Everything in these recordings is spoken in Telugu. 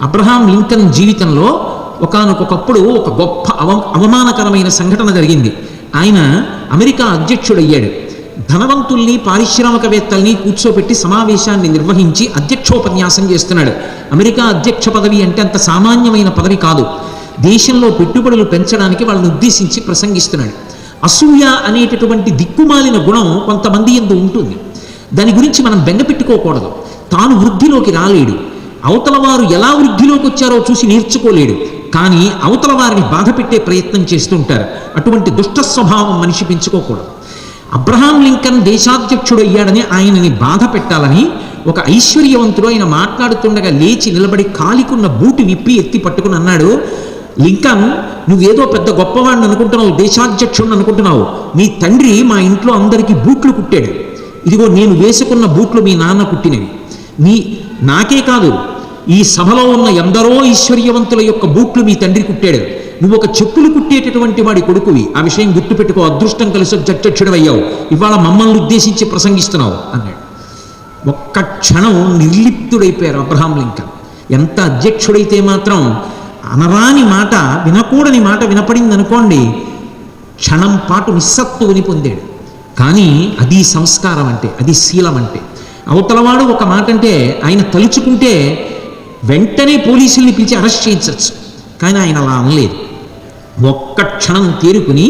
అబ్రహాం లింకన్ జీవితంలో ఒకానొకప్పుడు ఒక గొప్ప అవమానకరమైన సంఘటన జరిగింది. ఆయన అమెరికా అధ్యక్షుడయ్యాడు. ధనవంతుల్ని పారిశ్రామికవేత్తల్ని కూర్చోబెట్టి సమావేశాన్ని నిర్వహించి అధ్యక్షోపన్యాసం చేస్తున్నాడు. అమెరికా అధ్యక్ష పదవి అంటే అంత సామాన్యమైన పదవి కాదు. దేశంలో పెట్టుబడులు పెంచడానికి వాళ్ళని ఉద్దేశించి ప్రసంగిస్తున్నాడు. అసూయ అనేటటువంటి దిక్కుమాలిన గుణం కొంతమంది యందు ఉంటుంది. దాని గురించి మనం బెంగపెట్టుకోకూడదు. తాను వృద్ధిలోకి రాలేడు, అవతల వారు ఎలా వృద్ధిలోకి వచ్చారో చూసి నేర్చుకోలేడు, కానీ అవతల వారిని బాధ పెట్టే ప్రయత్నం చేస్తుంటారు. అటువంటి దుష్ట స్వభావం మనిషి పెంచుకోకూడదు. అబ్రహాం లింకన్ దేశాధ్యక్షుడు అయ్యాడని ఆయనని బాధ పెట్టాలని ఒక ఐశ్వర్యవంతుడు ఆయన మాట్లాడుతుండగా లేచి నిలబడి కాలికున్న బూటు విప్పి ఎత్తి పట్టుకుని అన్నాడు, లింకన్, నువ్వేదో పెద్ద గొప్పవాడిని అనుకుంటున్నావు, దేశాధ్యక్షుడిని అనుకుంటున్నావు. నీ తండ్రి మా ఇంట్లో అందరికీ బూట్లు కుట్టాడు. ఇదిగో నేను వేసుకున్న బూట్లు మీ నాన్న కుట్టినవి. నాకే కాదు, ఈ సభలో ఉన్న ఎందరో ఐశ్వర్యవంతుల యొక్క బూట్లు మీ తండ్రి కుట్టాడు. నువ్వు ఒక చెప్పులు కుట్టేటటువంటి వాడి కొడుకువి. ఆ విషయం గుర్తుపెట్టుకో. అదృష్టం కలిసి అధ్యక్షుడు అయ్యావు. ఇవాళ మమ్మల్ని ఉద్దేశించి ప్రసంగిస్తున్నావు అన్నాడు. ఒక్క క్షణం నిర్లిప్తుడైపోయారు అబ్రహాం లింకన్. ఎంత అధ్యక్షుడైతే మాత్రం అనరాని మాట, వినకూడని మాట వినపడింది అనుకోండి, క్షణం పాటు నిస్సత్తువుని పొందాడు. కానీ అది సంస్కారం అంటే, అది శీలం అంటే. అవతలవాడు ఒక మాట అంటే ఆయన తలుచుకుంటే వెంటనే పోలీసుల్ని పిలిచి అరెస్ట్ చేయించవచ్చు. కానీ ఆయన అలా అనలేదు. ఒక్క క్షణం తేరుకుని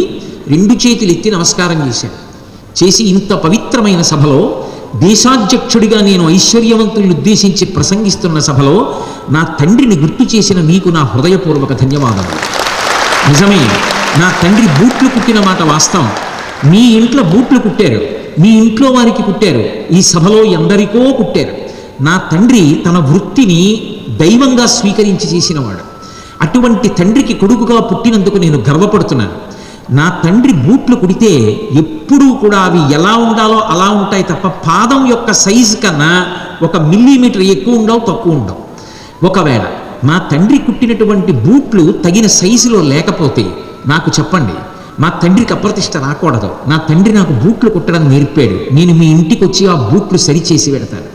2 చేతులు ఎత్తి నమస్కారం చేశాడు. చేసి, ఇంత పవిత్రమైన సభలో, దేశాధ్యక్షుడిగా నేను ఐశ్వర్యవంతులను ఉద్దేశించి ప్రసంగిస్తున్న సభలో నా తండ్రిని గుర్తు చేసిన మీకు నా హృదయపూర్వక ధన్యవాదాలు. నిజమే, నా తండ్రి బూట్లు కుట్టిన మాట వాస్తవం. మీ ఇంట్లో బూట్లు కుట్టారు, మీ ఇంట్లో వారికి కుట్టారు, ఈ సభలో ఎందరికో కుట్టారు. నా తండ్రి తన వృత్తిని దైవంగా స్వీకరించి చేసినవాడు. అటువంటి తండ్రికి కొడుకుగా పుట్టినందుకు నేను గర్వపడుతున్నాను. నా తండ్రి బూట్లు కుడితే ఎప్పుడూ కూడా అవి ఎలా ఉండాలో అలా ఉంటాయి తప్ప పాదం యొక్క సైజు కన్నా 1 మిల్లీమీటర్ ఎక్కువ ఉండవు, తక్కువ ఉండవు. ఒకవేళ మా తండ్రి కుట్టినటువంటి బూట్లు తగిన సైజులో లేకపోతే నాకు చెప్పండి. మా తండ్రికి అప్రతిష్ట రాకూడదు. నా తండ్రి నాకు బూట్లు కుట్టడం నేర్పాడు. నేను మీ ఇంటికి వచ్చి ఆ బూట్లు సరిచేసి పెడతాను.